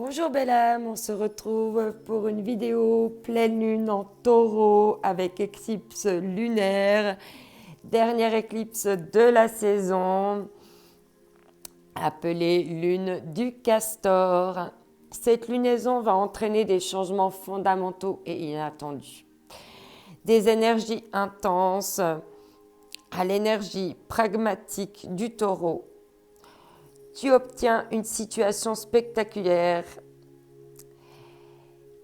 Bonjour belle âme, on se retrouve pour une vidéo pleine lune en taureau avec éclipse lunaire, dernière éclipse de la saison, appelée lune du castor. Cette lunaison va entraîner des changements fondamentaux et inattendus. Des énergies intenses à l'énergie pragmatique du taureau. Tu obtiens une situation spectaculaire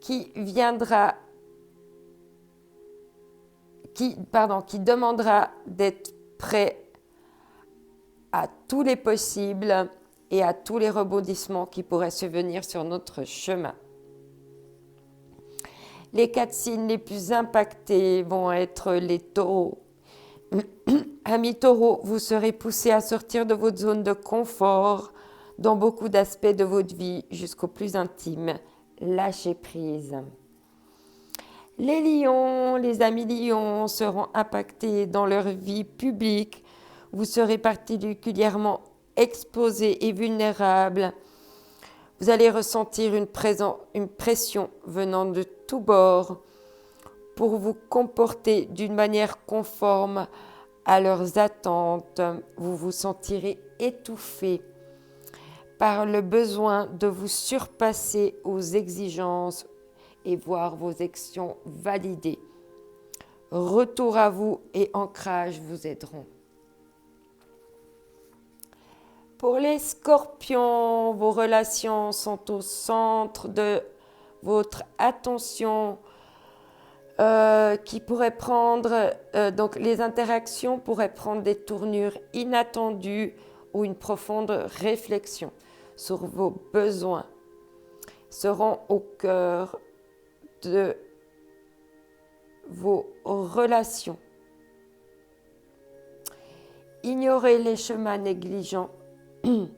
qui demandera d'être prêt à tous les possibles et à tous les rebondissements qui pourraient se venir sur notre chemin. Les 4 signes les plus impactés vont être les taureaux. Amis taureaux, vous serez poussés à sortir de votre zone de confort dans beaucoup d'aspects de votre vie jusqu'au plus intime. Lâchez prise. Les lions, les amis lions seront impactés dans leur vie publique. Vous serez particulièrement exposés et vulnérables. Vous allez ressentir une pression venant de tous bords pour vous comporter d'une manière conforme à leurs attentes. Vous vous sentirez étouffé par le besoin de vous surpasser aux exigences et voir vos actions validées. Retour à vous et ancrage vous aideront. Pour les scorpions, vos relations sont au centre de votre attention qui pourrait prendre, donc les interactions pourraient prendre des tournures inattendues ou une profonde réflexion sur vos besoins seront au cœur de vos relations. Ignorer les chemins négligents ne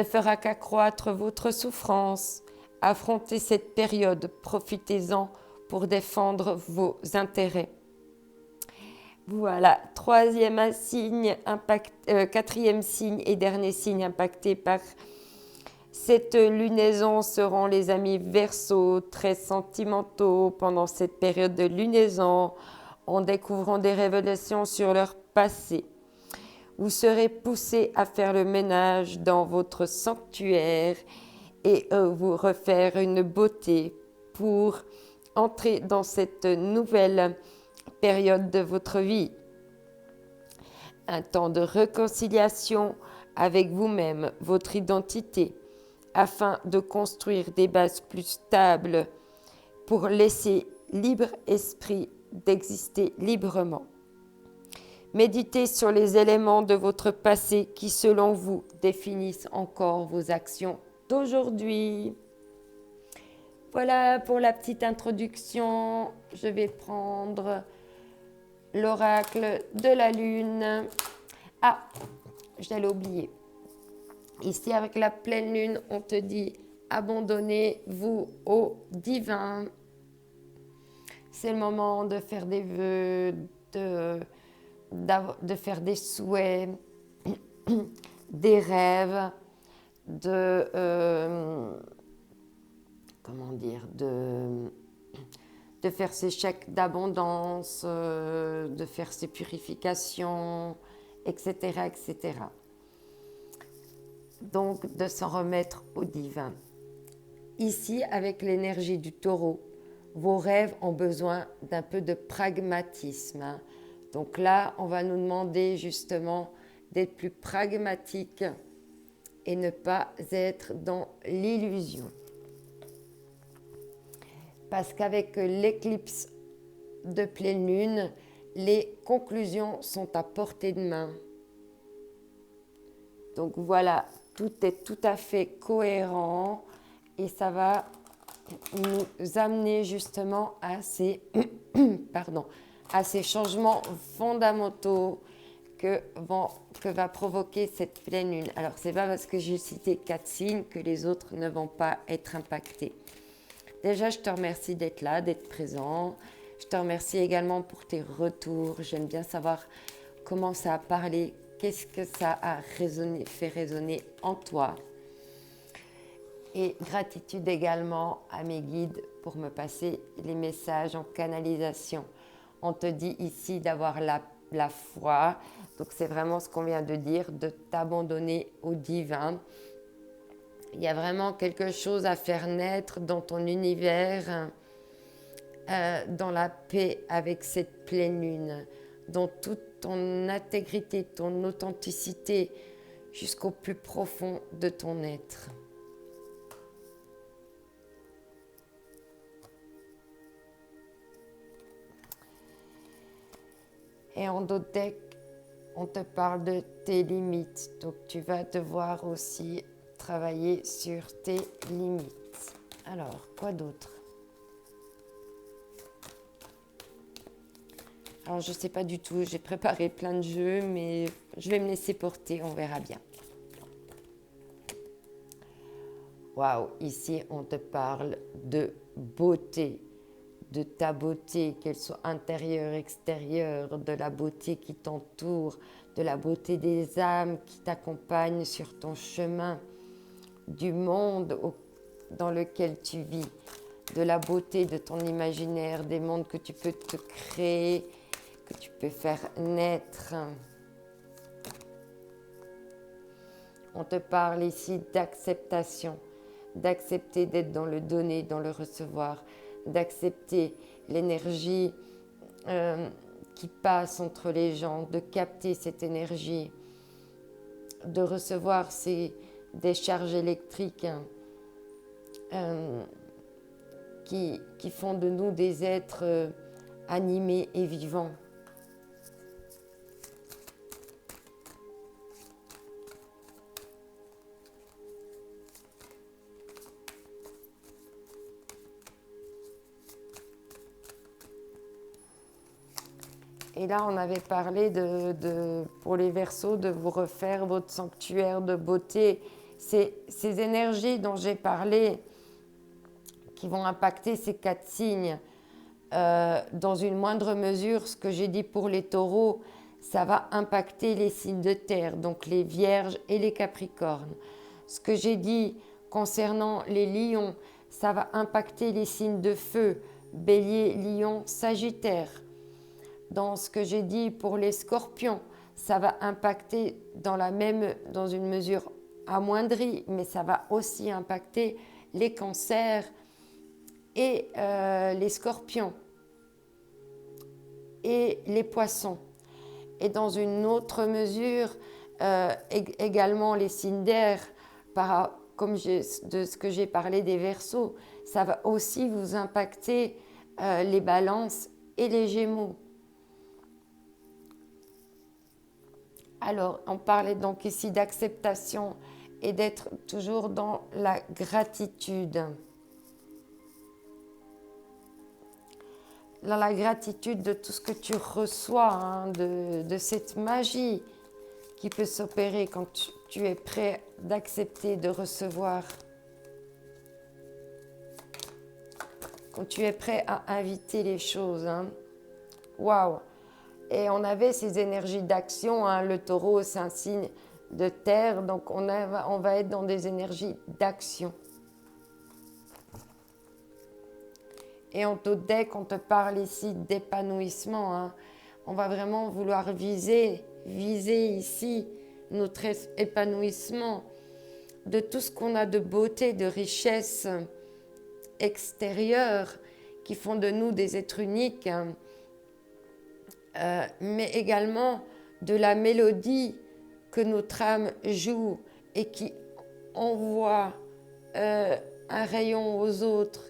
fera qu'accroître votre souffrance. Affrontez cette période, profitez-en pour défendre vos intérêts. Voilà, quatrième signe et dernier signe impacté par cette lunaison seront les amis Verseaux, très sentimentaux pendant cette période de lunaison, en découvrant des révélations sur leur passé. Vous serez poussés à faire le ménage dans votre sanctuaire et vous refaire une beauté pour entrer dans cette nouvelle période de votre vie. Un temps de réconciliation avec vous-même, votre identité, afin de construire des bases plus stables pour laisser libre esprit d'exister librement. Méditez sur les éléments de votre passé qui, selon vous, définissent encore vos actions d'aujourd'hui. Voilà pour la petite introduction. Je vais prendre l'oracle de la lune. Ah, j'allais oublier. Ici, avec la pleine lune, on te dit abandonnez-vous au divin. C'est le moment de faire des vœux, de faire des souhaits, des rêves, de faire ses chèques d'abondance, de faire ses purifications, etc., etc. Donc, de s'en remettre au divin. Ici, avec l'énergie du taureau, vos rêves ont besoin d'un peu de pragmatisme. Donc là, on va nous demander justement d'être plus pragmatique et ne pas être dans l'illusion. Parce qu'avec l'éclipse de pleine lune, les conclusions sont à portée de main. Donc voilà, tout est tout à fait cohérent et ça va nous amener justement à ces, à ces changements fondamentaux que va provoquer cette pleine lune. Alors, ce n'est pas parce que j'ai cité 4 signes que les autres ne vont pas être impactés. Déjà, je te remercie d'être là, d'être présent. Je te remercie également pour tes retours. J'aime bien savoir comment ça a parlé, qu'est-ce que ça a fait résonner en toi. Et gratitude également à mes guides pour me passer les messages en canalisation. On te dit ici d'avoir la foi, donc c'est vraiment ce qu'on vient de dire, de t'abandonner au divin. Il y a vraiment quelque chose à faire naître dans ton univers, dans la paix avec cette pleine lune, dans toute ton intégrité, ton authenticité, jusqu'au plus profond de ton être. Et en d'autres decks, on te parle de tes limites. Donc tu vas devoir aussi travailler sur tes limites. Alors, quoi d'autre? Alors, je ne sais pas du tout. J'ai préparé plein de jeux, mais je vais me laisser porter. On verra bien. Waouh, ici, on te parle de beauté. De ta beauté, qu'elle soit intérieure, extérieure, de la beauté qui t'entoure, de la beauté des âmes qui t'accompagnent sur ton chemin, du monde dans lequel tu vis, de la beauté de ton imaginaire, des mondes que tu peux te créer, que tu peux faire naître. On te parle ici d'acceptation, d'accepter d'être dans le donner, dans le recevoir, d'accepter l'énergie qui passe entre les gens, de capter cette énergie, de recevoir ces décharges électriques qui font de nous des êtres animés et vivants. Et là, on avait parlé pour les Verseaux de vous refaire votre sanctuaire de beauté. Ces énergies dont j'ai parlé qui vont impacter ces 4 signes, dans une moindre mesure, ce que j'ai dit pour les Taureaux, ça va impacter les signes de terre, donc les Vierges et les Capricornes. Ce que j'ai dit concernant les Lions, ça va impacter les signes de feu, Bélier, Lion, Sagittaire. Dans ce que j'ai dit pour les Scorpions, ça va impacter dans une mesure amoindrie, mais ça va aussi impacter les Cancers et les Scorpions et les Poissons. Et dans une autre mesure, également les signes d'air, comme de ce que j'ai parlé des Verseaux, ça va aussi vous impacter les Balances et les Gémeaux. Alors, on parlait donc ici d'acceptation et d'être toujours dans la gratitude. Dans la gratitude de tout ce que tu reçois, de cette magie qui peut s'opérer quand tu es prêt d'accepter, de recevoir. Quand tu es prêt à inviter les choses. Waouh! Et on avait ces énergies d'action. Le Taureau, c'est un signe de terre, donc on va être dans des énergies d'action. Et on te parle ici d'épanouissement. On va vraiment vouloir viser ici notre épanouissement, de tout ce qu'on a de beauté, de richesse extérieure qui font de nous des êtres uniques. Mais également de la mélodie que notre âme joue et qui envoie un rayon aux autres,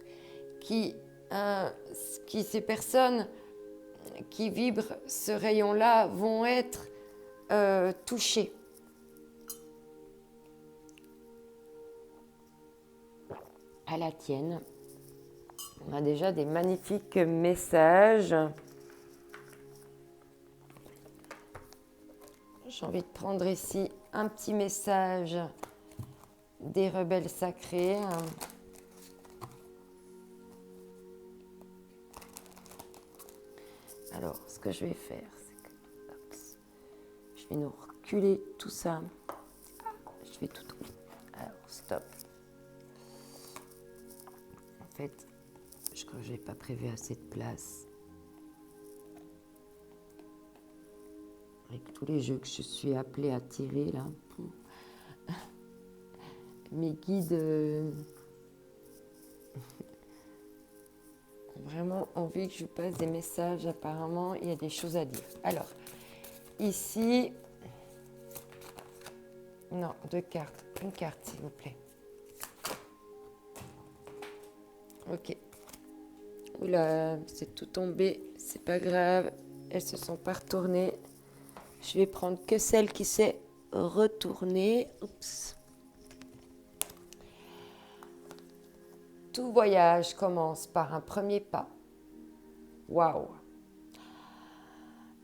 ces personnes qui vibrent ce rayon-là vont être touchées. À la tienne, on a déjà des magnifiques messages. J'ai envie de prendre ici un petit message des rebelles sacrés. Alors, ce que je vais faire, c'est que je vais nous reculer tout ça. Je vais tout tourner. Alors, stop. fait, je crois que je n'ai pas prévu assez de place. Avec tous les jeux que je suis appelée à tirer là. Mes guides ont vraiment envie que je passe des messages. Apparemment, il y a des choses à dire. Alors, ici... Non, 2 cartes. Une carte, s'il vous plaît. Ok. Oula, c'est tout tombé. C'est pas grave. Elles se sont pas retournées. Je vais prendre que celle qui s'est retournée. Oups. Tout voyage commence par un premier pas. Waouh.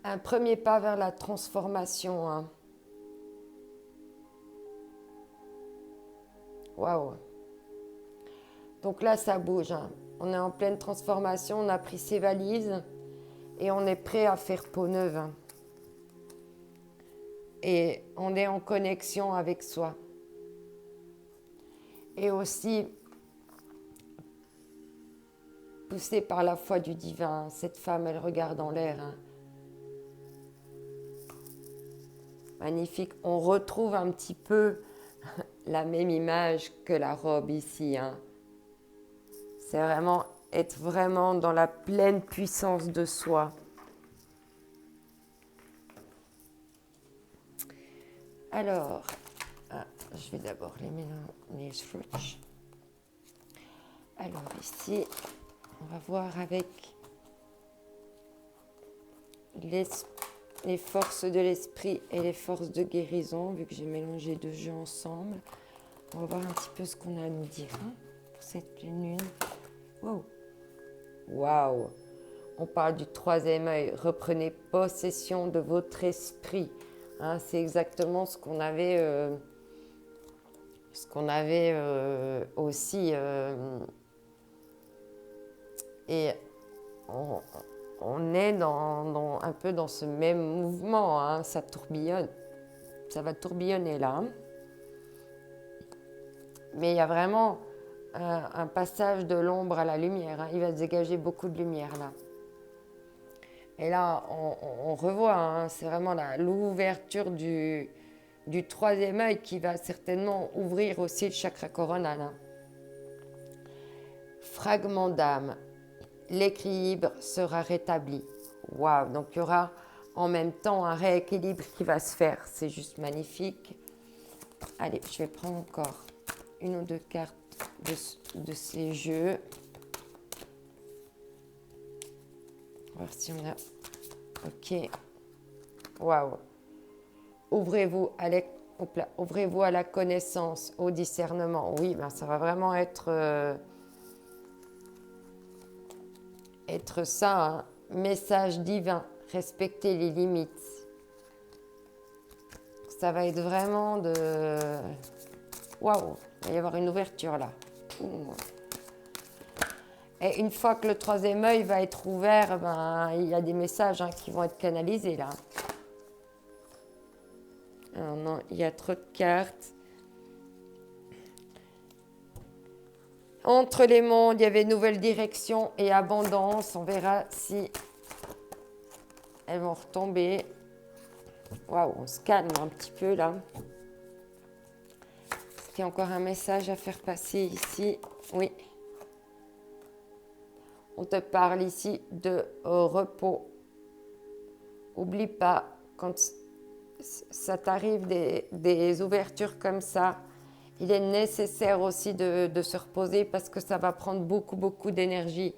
Un premier pas vers la transformation. Hein. Waouh. Donc là, ça bouge. Hein. On est en pleine transformation. On a pris ses valises et on est prêt à faire peau neuve. Hein. Et on est en connexion avec soi. Et aussi poussée par la foi du divin. Cette femme, elle regarde en l'air. Hein. Magnifique. On retrouve un petit peu la même image que la robe ici. Hein. C'est vraiment être vraiment dans la pleine puissance de soi. Alors, je vais d'abord les swatchs. Alors ici, on va voir avec les forces de l'esprit et les forces de guérison, vu que j'ai mélangé 2 jeux ensemble. On va voir un petit peu ce qu'on a à nous dire hein, pour cette pleine lune. Wow. Waouh. On parle du 3e œil. Reprenez possession de votre esprit. Hein, c'est exactement ce qu'on avait, aussi. Et on est un peu dans ce même mouvement. Hein, ça tourbillonne. Ça va tourbillonner là. Mais il y a vraiment un passage de l'ombre à la lumière. Hein. Il va se dégager beaucoup de lumière là. Et là, on revoit, hein, c'est vraiment l'ouverture du 3e œil qui va certainement ouvrir aussi le chakra coronal. Hein. Fragment d'âme, l'équilibre sera rétabli. Waouh, donc il y aura en même temps un rééquilibre qui va se faire. C'est juste magnifique. Allez, je vais prendre encore 1 ou 2 cartes de ces jeux. On va voir si on a... Ok. Waouh. Ouvrez-vous à la connaissance, au discernement. Oui, ben ça va vraiment être ça. Hein. Message divin. Respectez les limites. Ça va être vraiment de... Waouh. Il va y avoir une ouverture là. Ouh. Et une fois que le 3e œil va être ouvert, ben, il y a des messages hein, qui vont être canalisés là. Alors non, il y a trop de cartes. Entre les mondes, il y avait nouvelle direction et abondance. On verra si elles vont retomber. Waouh, on se calme un petit peu là. Est-ce qu'il y a encore un message à faire passer ici? Oui. On te parle ici de repos. Oublie pas, quand ça t'arrive des ouvertures comme ça, il est nécessaire aussi de se reposer parce que ça va prendre beaucoup, beaucoup d'énergie.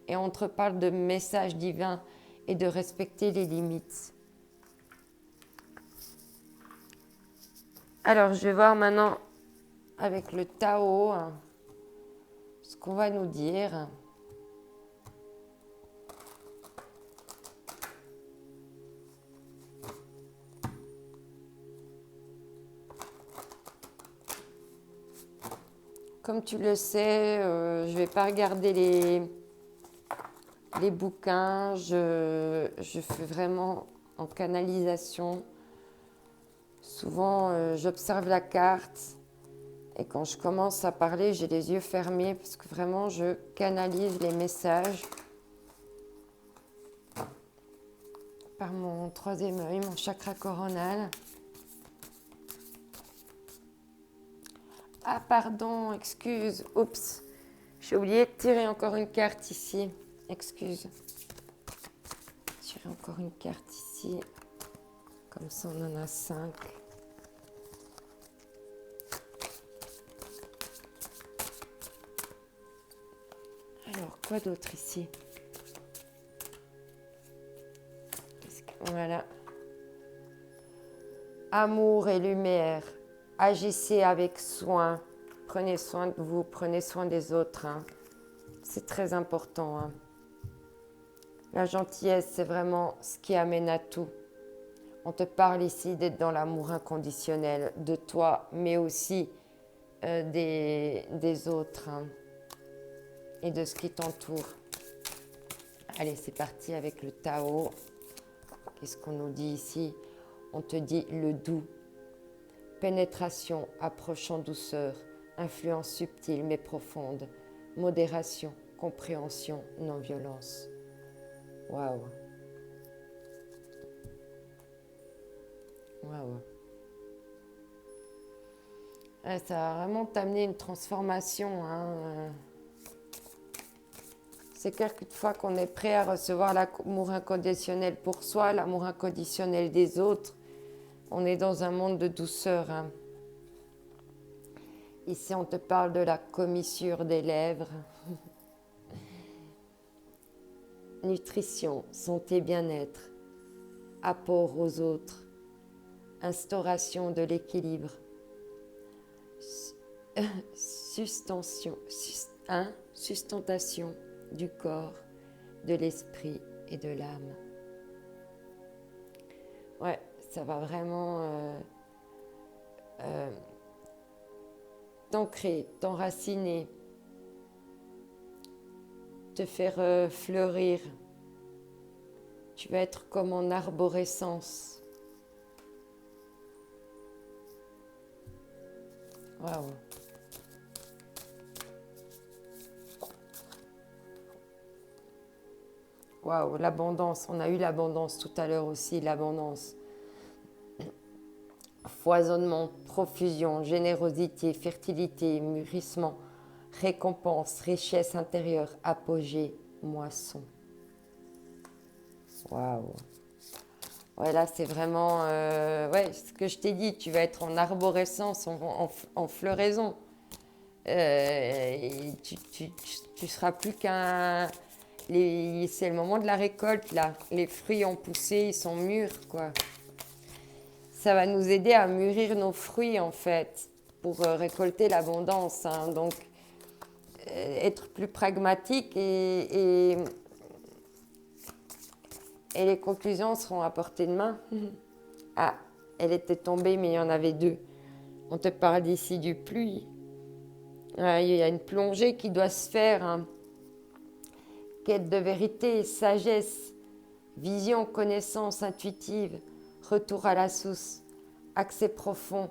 Et on te parle de messages divins et de respecter les limites. Alors, je vais voir maintenant avec le Tao ce qu'on va nous dire. Comme tu le sais, je ne vais pas regarder les bouquins. Je fais vraiment en canalisation. Souvent, j'observe la carte Et quand je commence à parler, j'ai les yeux fermés parce que vraiment, je canalise les messages par mon troisième œil, mon chakra coronal. Ah, pardon, excuse. Oups, j'ai oublié de tirer encore une carte ici. Excuse. Tirer encore une carte ici. Comme ça, on en a 5. Alors, quoi d'autre ici? Voilà. Amour et lumière. Agissez avec soin. Prenez soin de vous, prenez soin des autres. Hein. C'est très important. Hein. La gentillesse, c'est vraiment ce qui amène à tout. On te parle ici d'être dans l'amour inconditionnel de toi, mais aussi des autres hein, et de ce qui t'entoure. Allez, c'est parti avec le Tao. Qu'est-ce qu'on nous dit ici? On te dit le doux. Pénétration, approche en douceur, influence subtile mais profonde, modération, compréhension, non-violence. Waouh! Waouh! Ouais, ça va vraiment t'amener une transformation. Hein. C'est clair qu'une fois qu'on est prêt à recevoir l'amour inconditionnel pour soi, l'amour inconditionnel des autres, on est dans un monde de douceur. Hein. Ici, on te parle de la commissure des lèvres. Nutrition, santé, bien-être, apport aux autres, instauration de l'équilibre, sustentation du corps, de l'esprit et de l'âme. Ouais, ça va vraiment t'ancrer, t'enraciner, te faire fleurir. Tu vas être comme en arborescence. Waouh! Waouh, l'abondance. On a eu l'abondance tout à l'heure aussi, l'abondance. Foisonnement, profusion, générosité, fertilité, mûrissement, récompense, richesse intérieure, apogée, moisson. Waouh! Ouais, là, c'est vraiment ouais, ce que je t'ai dit, tu vas être en arborescence, en floraison. Tu seras plus qu'un... C'est le moment de la récolte, là. Les fruits ont poussé, ils sont mûrs, quoi. Ça va nous aider à mûrir nos fruits, en fait, pour récolter l'abondance. Hein. Donc, être plus pragmatique et les conclusions seront à portée de main. Ah, elle était tombée, mais il y en avait 2. On te parle ici du pluie. Ah, il y a une plongée qui doit se faire. Hein. Quête de vérité, sagesse, vision, connaissance intuitive, retour à la source, accès profond,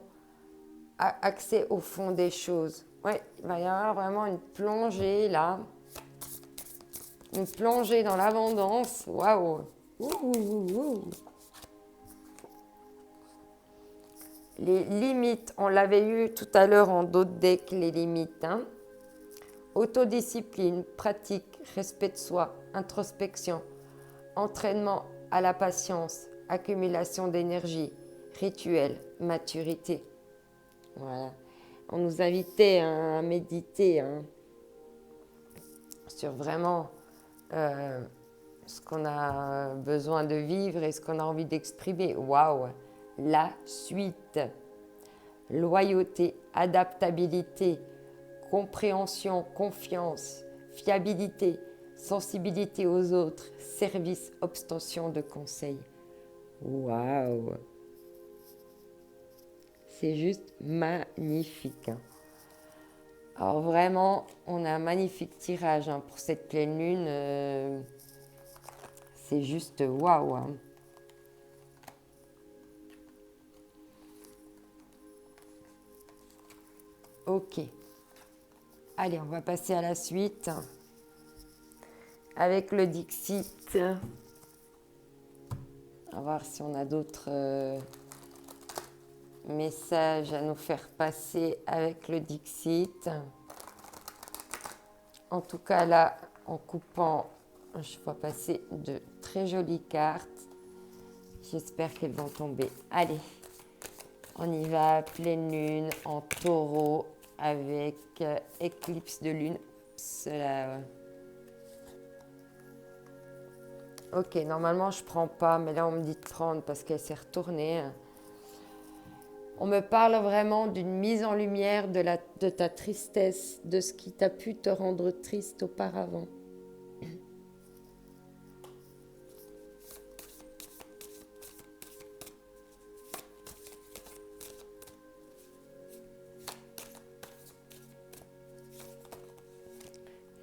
accès au fond des choses. Ouais, il va y avoir vraiment une plongée là. Une plongée dans l'abondance. Waouh! Les limites, on l'avait eu tout à l'heure en d'autres decks, les limites. Hein. Autodiscipline, pratique, respect de soi, introspection, entraînement à la patience, accumulation d'énergie, rituel, maturité. Voilà. On nous invitait à méditer hein, sur vraiment ce qu'on a besoin de vivre et ce qu'on a envie d'exprimer. Waouh! La suite. Loyauté, adaptabilité, compréhension, confiance, fiabilité, sensibilité aux autres, service, obtention de conseils. Waouh! C'est juste magnifique. Hein. Alors vraiment, on a un magnifique tirage hein, pour cette pleine lune. C'est juste waouh! Hein. Ok. Allez, on va passer à la suite avec le Dixit. On va voir si on a d'autres messages à nous faire passer avec le Dixit. En tout cas, là, en coupant, je vois passer de très jolies cartes. J'espère qu'elles vont tomber. Allez, on y va. Pleine lune en taureau avec éclipse de lune. Cela... Ok, normalement, je prends pas, mais là, on me dit de prendre parce qu'elle s'est retournée. On me parle vraiment d'une mise en lumière de ta tristesse, de ce qui t'a pu te rendre triste auparavant.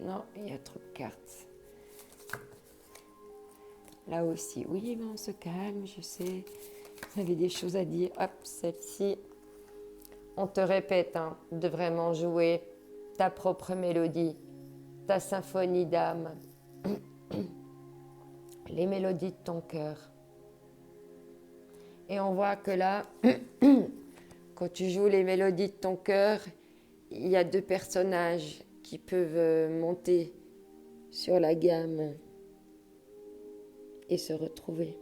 Non, il y a trop de cartes. Là aussi, oui, mais on se calme, je sais. Vous avez des choses à dire. Hop, celle-ci. On te répète de vraiment jouer ta propre mélodie, ta symphonie d'âme, les mélodies de ton cœur. Et on voit que là, quand tu joues les mélodies de ton cœur, il y a deux personnages qui peuvent monter sur la gamme et se retrouver.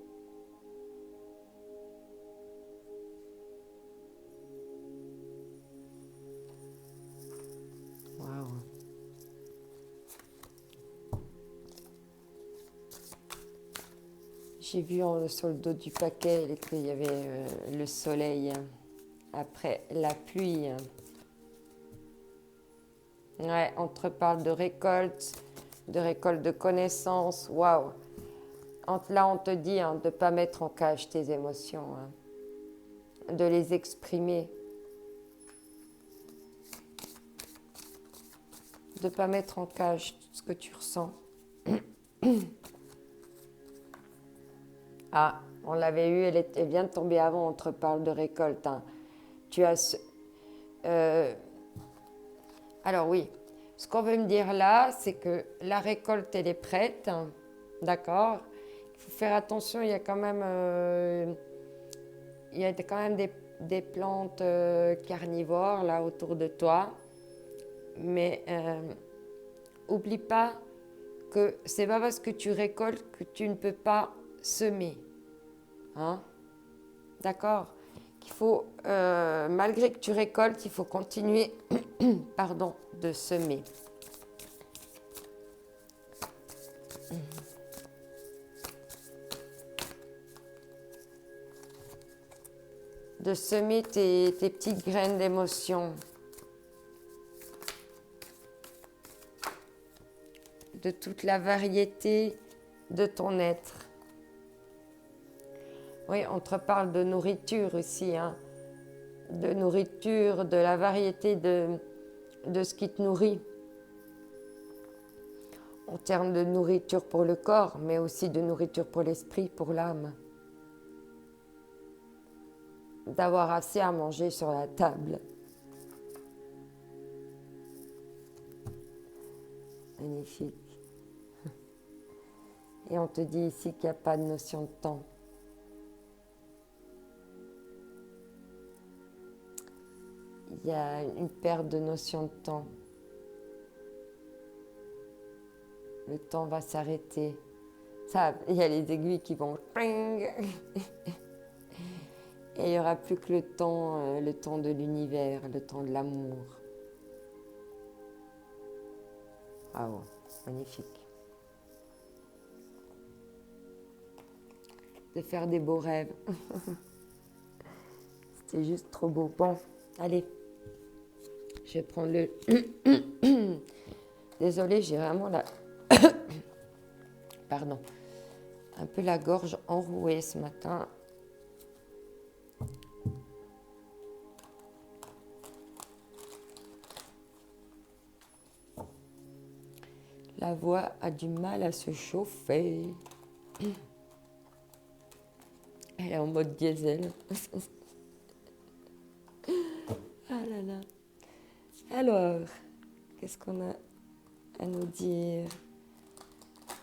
Waouh. J'ai vu sur le dos du paquet qu'il y avait le soleil après la pluie. Ouais, on te parle de récolte de connaissances. Waouh. Là, on te dit de ne pas mettre en cage tes émotions, de les exprimer, de ne pas mettre en cage tout ce que tu ressens. Ah, on l'avait eu, elle vient de tomber avant, on te parle de récolte. Tu as... alors oui, ce qu'on veut me dire là, c'est que la récolte, elle est prête, d'accord ? Il faut faire attention, il y a quand même, des plantes carnivores là autour de toi. Mais oublie pas que c'est pas parce que tu récoltes que tu ne peux pas semer. D'accord ? Qu'il faut, malgré que tu récoltes, il faut continuer pardon, de semer. De semer tes petites graines d'émotion. De toute la variété de ton être. Oui, on te parle de nourriture aussi, de nourriture, de la variété de ce qui te nourrit. En termes de nourriture pour le corps, mais aussi de nourriture pour l'esprit, pour l'âme. D'avoir assez à manger sur la table. Magnifique. Et on te dit ici qu'il n'y a pas de notion de temps. Il y a une perte de notion de temps. Le temps va s'arrêter. Ça, il y a les aiguilles qui vont... Et il n'y aura plus que le temps de l'univers, le temps de l'amour. Ah ouais, magnifique. De faire des beaux rêves. C'était juste trop beau. Bon, allez. Je vais prendre le... Désolée, j'ai vraiment la... Pardon. Un peu la gorge enrouée ce matin. La voix a du mal à se chauffer. Elle est en mode diesel. Ah là là. Alors, qu'est-ce qu'on a à nous dire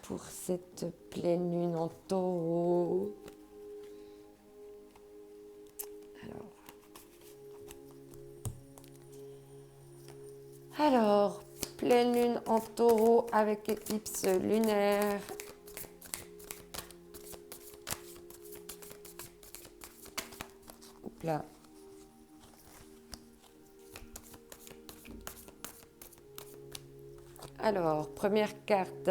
pour cette pleine lune en taureau? Alors, pleine lune en taureau avec éclipse lunaire. Oups là. Alors, première carte,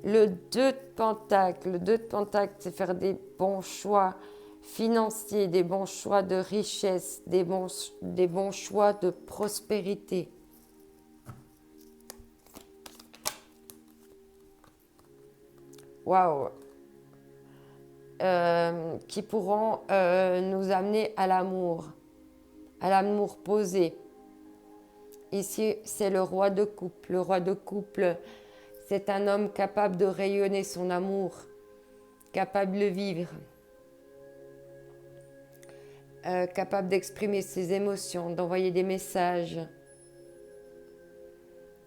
le 2 de Pentacle. Le 2 de Pentacle, c'est faire des bons choix financiers, des bons choix de richesse, des bons choix de prospérité. Waouh! Qui pourront nous amener à l'amour posé. Ici, c'est le roi de couple. Le roi de couple, c'est un homme capable de rayonner son amour, capable de le vivre, capable d'exprimer ses émotions, d'envoyer des messages,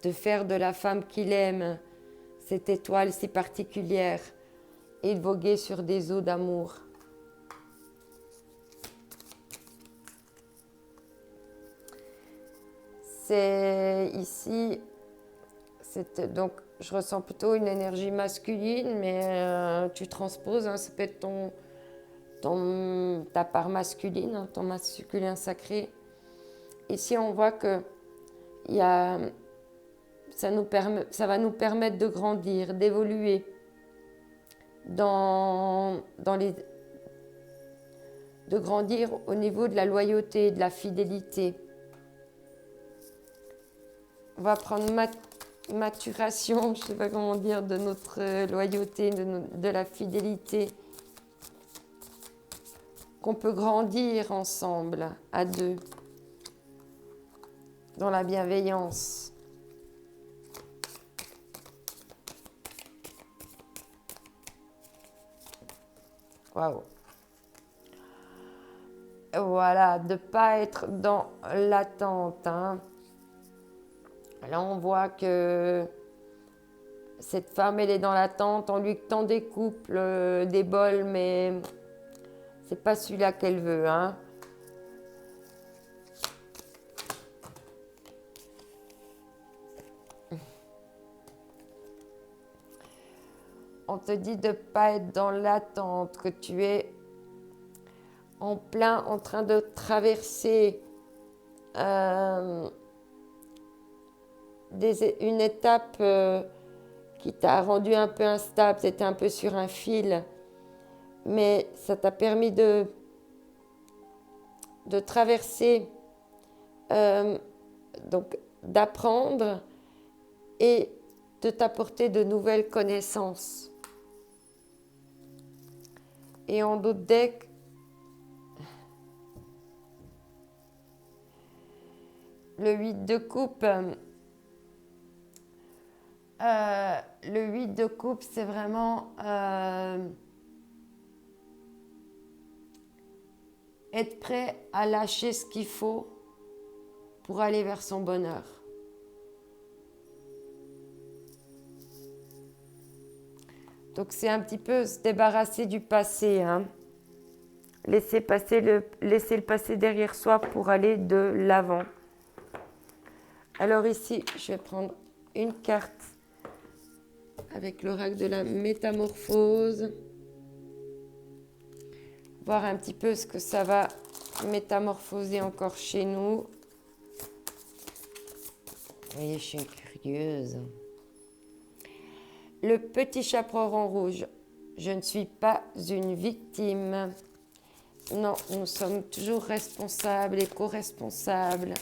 de faire de la femme qu'il aime cette étoile si particulière et de voguer sur des eaux d'amour. C'est ici, donc je ressens plutôt une énergie masculine, mais tu transposes, hein, ça peut être ta part masculine, hein, ton masculin sacré. Ici, on voit que ça va nous permettre de grandir, d'évoluer de grandir au niveau de la loyauté, de la fidélité. On va prendre maturation, je ne sais pas comment dire, de notre loyauté, de la fidélité, qu'on peut grandir ensemble, à deux, dans la bienveillance. Waouh! Voilà, de ne pas être dans l'attente, hein. Là, on voit que cette femme, elle est dans l'attente. On lui tend des couples, des bols, mais c'est pas celui-là qu'elle veut, hein. On te dit de ne pas être dans l'attente, que tu es en train de traverser une étape qui t'a rendu un peu instable, tu étais un peu sur un fil, mais ça t'a permis de traverser, donc d'apprendre et de t'apporter de nouvelles connaissances. Et en d'autres decks, le 8 de coupe, c'est vraiment être prêt à lâcher ce qu'il faut pour aller vers son bonheur. Donc c'est un petit peu se débarrasser du passé, hein. Laisser le passé derrière soi pour aller de l'avant. Alors ici, je vais prendre une carte avec l'oracle de la métamorphose. Voir un petit peu ce que ça va métamorphoser encore chez nous. Vous voyez, je suis curieuse. Le petit chaperon rouge. Je ne suis pas une victime. Non, nous sommes toujours responsables et co-responsables.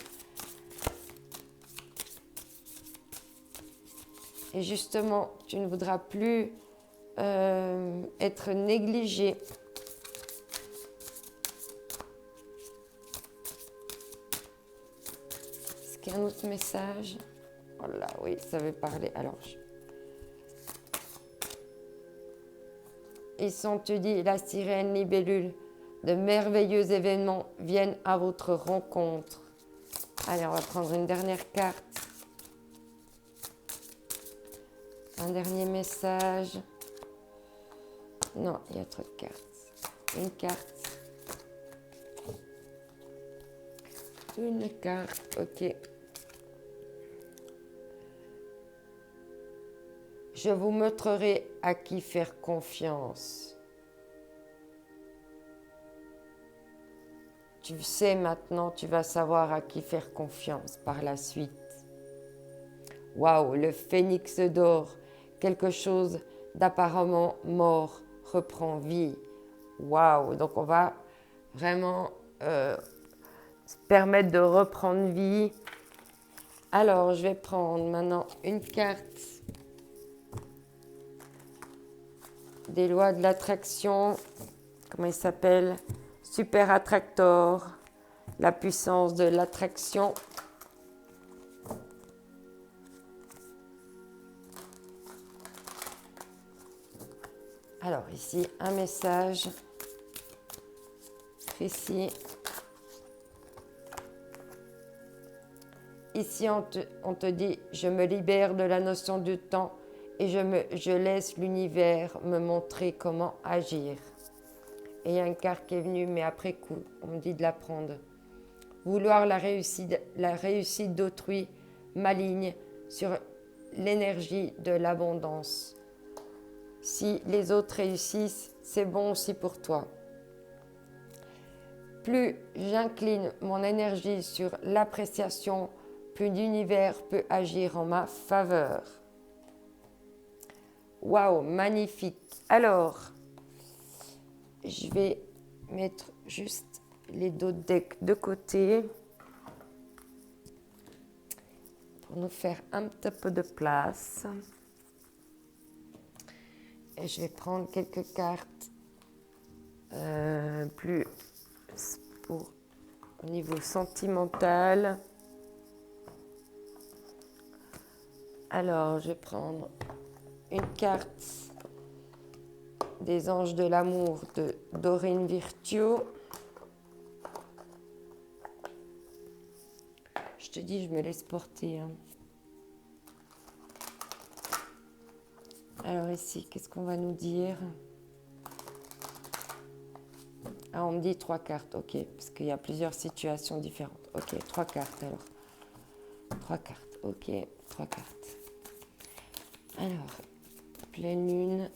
Et justement, tu ne voudras plus être négligé. Est-ce qu'il y a un autre message? Oh là, oui, ça veut parler. Alors, ici, on te dit, la sirène libellule, de merveilleux événements viennent à votre rencontre. Allez, on va prendre une dernière carte. Un dernier message. Non, il y a trop de cartes. Une carte. Une carte, ok. Je vous montrerai à qui faire confiance. Tu sais maintenant, tu vas savoir à qui faire confiance par la suite. Waouh, le phénix d'or, quelque chose d'apparemment mort reprend vie. Waouh, donc on va vraiment se permettre de reprendre vie. Alors, je vais prendre maintenant une carte des lois de l'attraction. Comment il s'appelle? Super Attractor, la puissance de l'attraction. Alors ici, un message précis. Ici, on te dit, je me libère de la notion du temps et je laisse l'univers me montrer comment agir. Et il y a une carte qui est venue, mais après coup, on me dit de la prendre. Vouloir la réussite d'autrui m'aligne sur l'énergie de l'abondance. Si les autres réussissent, c'est bon aussi pour toi. Plus j'incline mon énergie sur l'appréciation, plus l'univers peut agir en ma faveur. Waouh, magnifique. Alors, je vais mettre juste les deux decks de côté pour nous faire un petit peu de place. Et je vais prendre quelques cartes plus pour au niveau sentimental. Alors, je vais prendre une carte des anges de l'amour de Dorine Virtue. Je te dis, je me laisse porter. Hein. Alors ici, qu'est-ce qu'on va nous dire? Ah, on me dit 3 cartes, ok, parce qu'il y a plusieurs situations différentes. Ok, 3 cartes alors. 3 cartes, ok, 3 cartes. Alors, pleine lune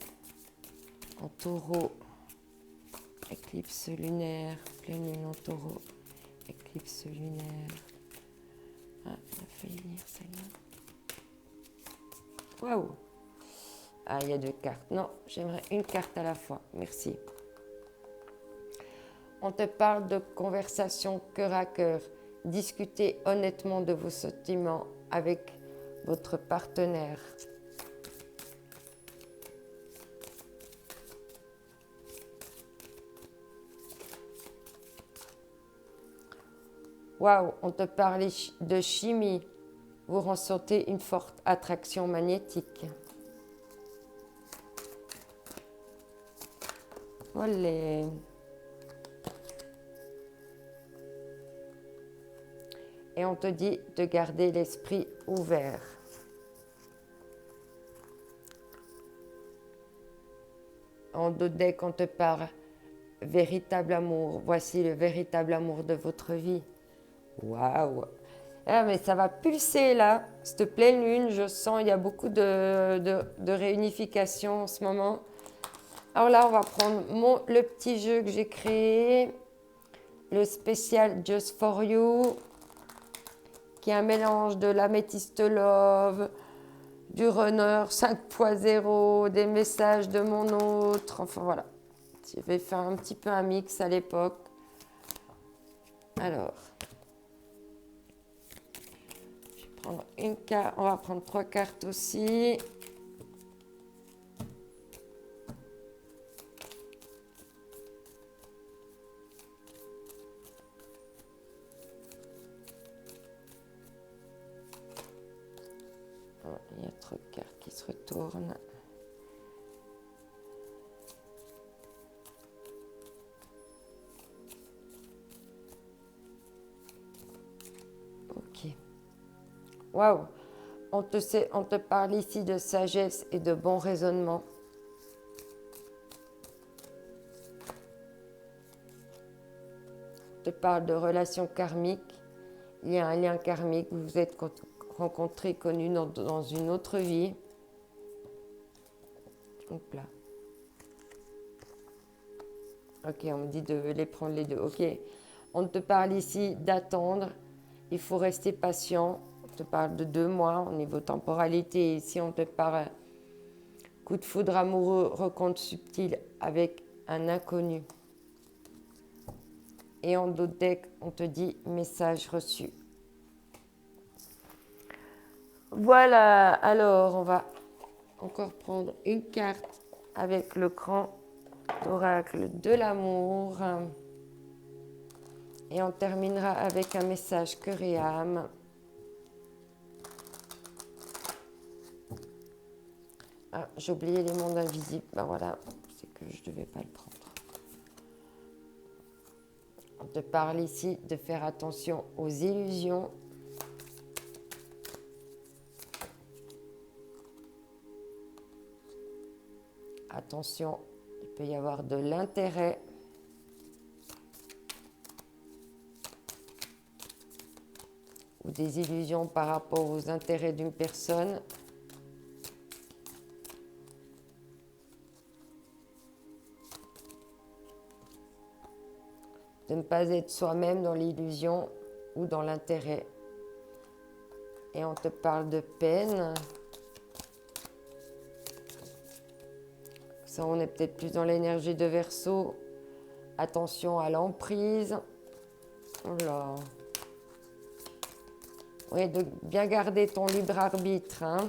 en taureau, éclipse lunaire, pleine lune en taureau, éclipse lunaire. Ah, il a failli lire celle-là. Waouh! Ah, il y a 2 cartes. Non, j'aimerais une carte à la fois. Merci. On te parle de conversation cœur à cœur. Discutez honnêtement de vos sentiments avec votre partenaire. Waouh, on te parle de chimie. Vous ressentez une forte attraction magnétique. Olé. Et on te dit de garder l'esprit ouvert. En deux decks, on te parle véritable amour. Voici le véritable amour de votre vie. Waouh! Ah, mais ça va pulser là. Cette pleine lune, je sens il y a beaucoup de réunification en ce moment. Alors là, on va prendre le petit jeu que j'ai créé, le spécial Just for You, qui est un mélange de l'améthyste love, du runner 5.0, des messages de mon autre. Enfin voilà, je vais faire un petit peu un mix à l'époque. Alors, je vais prendre une carte, on va prendre 3 cartes aussi. Il y a trop de cartes qui se retournent. Waouh! On te parle ici de sagesse et de bon raisonnement. On te parle de relations karmiques. Il y a un lien karmique, vous vous êtes rencontrés, connus dans une autre vie. Hop là. Ok, on me dit de les prendre les deux. Ok, on te parle ici d'attendre. Il faut rester patient. On te parle de 2 mois au niveau temporalité. Ici, on te parle coup de foudre amoureux, rencontre subtile avec un inconnu. Et en d'autres decks, on te dit message reçu. Voilà, alors on va encore prendre une carte avec le grand oracle de l'amour. Et on terminera avec un message cœur et âme. Ah, j'ai oublié les mondes invisibles. Ben voilà, c'est que je ne devais pas le prendre. On te parle ici de faire attention aux illusions. Attention, il peut y avoir de l'intérêt. Ou des illusions par rapport aux intérêts d'une personne. De ne pas être soi-même dans l'illusion ou dans l'intérêt. Et on te parle de peine. Ça, on est peut-être plus dans l'énergie de Verseau. Attention à l'emprise. Oh là. Oui, de bien garder ton libre arbitre. Hein.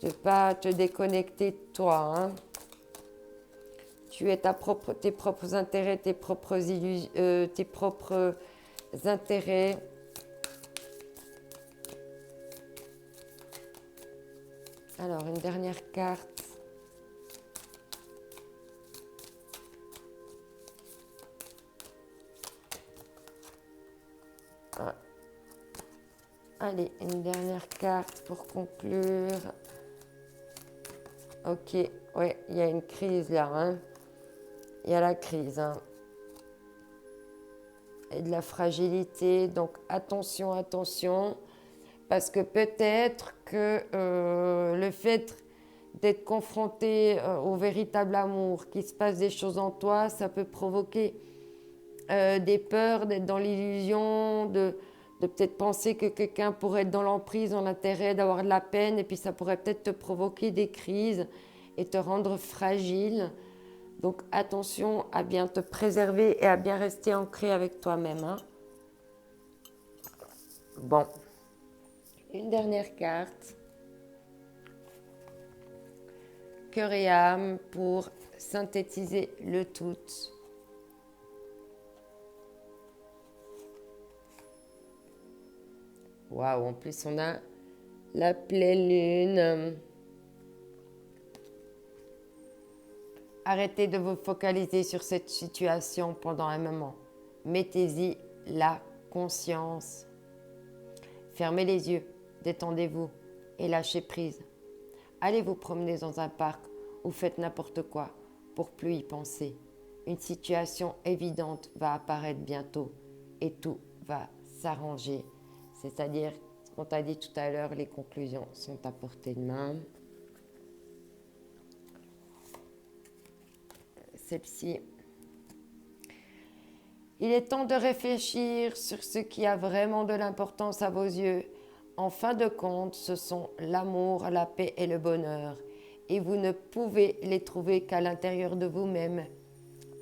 De ne pas te déconnecter de toi. Hein. Tu es tes propres intérêts, tes propres intérêts. Alors, une dernière carte. Ah. Allez, une dernière carte pour conclure. Ok, ouais, il y a une crise là. Hein. Il y a la crise. Hein. Et de la fragilité. Donc, attention, attention. Parce que peut-être que le fait d'être confronté au véritable amour, qu'il se passe des choses en toi, ça peut provoquer des peurs, d'être dans l'illusion, de peut-être penser que quelqu'un pourrait être dans l'emprise, dans l'intérêt, d'avoir de la peine, et puis ça pourrait peut-être te provoquer des crises et te rendre fragile. Donc attention à bien te préserver et à bien rester ancré avec toi-même. Hein. Bon. Une dernière carte. Cœur et âme pour synthétiser le tout. Waouh, en plus on a la pleine lune. Arrêtez de vous focaliser sur cette situation pendant un moment. Mettez-y la conscience. Fermez les yeux, détendez-vous et lâchez prise. Allez vous promener dans un parc ou faites n'importe quoi pour plus y penser. Une situation évidente va apparaître bientôt et tout va s'arranger. C'est-à-dire, ce qu'on t'a dit tout à l'heure, les conclusions sont à portée de main. Celle-ci. Il est temps de réfléchir sur ce qui a vraiment de l'importance à vos yeux. En fin de compte, ce sont l'amour, la paix et le bonheur. Et vous ne pouvez les trouver qu'à l'intérieur de vous-même.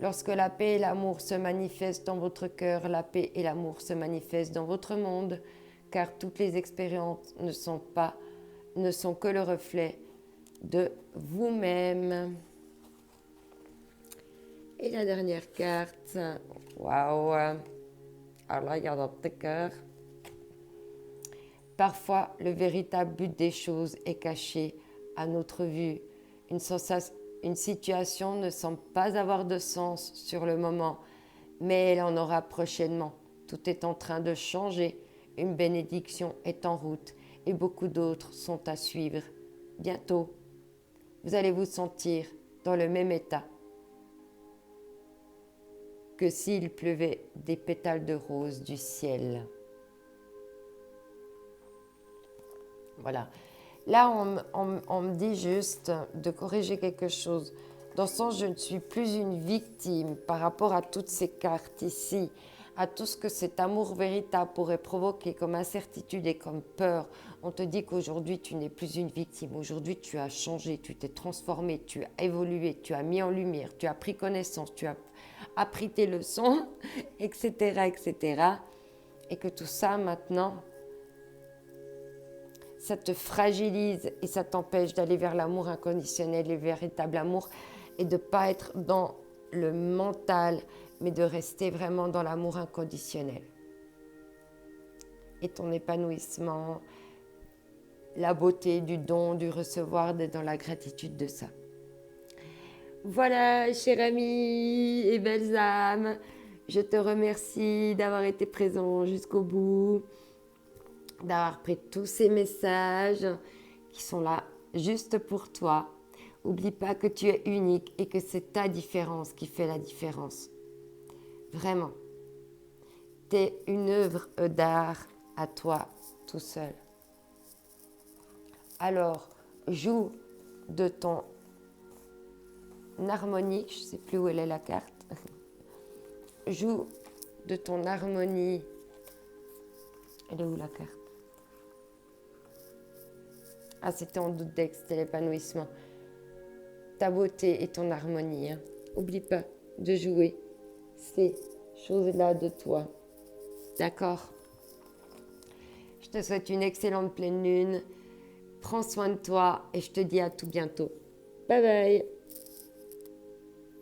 Lorsque la paix et l'amour se manifestent dans votre cœur, la paix et l'amour se manifestent dans votre monde, car toutes les expériences ne sont que le reflet de vous-même. Et la dernière carte, waouh, alors là, regarde dans tes cœurs. Parfois, le véritable but des choses est caché à notre vue. Une situation ne semble pas avoir de sens sur le moment, mais elle en aura prochainement. Tout est en train de changer. Une bénédiction est en route et beaucoup d'autres sont à suivre. Bientôt, vous allez vous sentir dans le même état que s'il pleuvait des pétales de rose du ciel. Voilà. Là, on me dit juste de corriger quelque chose. Dans le sens, je ne suis plus une victime par rapport à toutes ces cartes ici, à tout ce que cet amour véritable pourrait provoquer comme incertitude et comme peur. On te dit qu'aujourd'hui, tu n'es plus une victime. Aujourd'hui, tu as changé, tu t'es transformé, tu as évolué, tu as mis en lumière, tu as pris connaissance, tu as appris tes leçons, etc., etc. Et que tout ça, maintenant, ça te fragilise et ça t'empêche d'aller vers l'amour inconditionnel, le véritable amour, et de ne pas être dans le mental, mais de rester vraiment dans l'amour inconditionnel. Et ton épanouissement, la beauté du don, du recevoir, d'être dans la gratitude de ça. Voilà, chers amis et belles âmes, je te remercie d'avoir été présent jusqu'au bout, d'avoir pris tous ces messages qui sont là juste pour toi. N'oublie pas que tu es unique et que c'est ta différence qui fait la différence. Vraiment. Tu es une œuvre d'art à toi tout seul. Alors, joue de ton harmonie, je ne sais plus où elle est la carte. Joue de ton harmonie. Elle est où la carte? Ah, c'était en doute d'ex, c'était l'épanouissement. Ta beauté et ton harmonie. Hein. Oublie pas de jouer ces choses-là de toi. D'accord? Je te souhaite une excellente pleine lune. Prends soin de toi et je te dis à tout bientôt. Bye bye!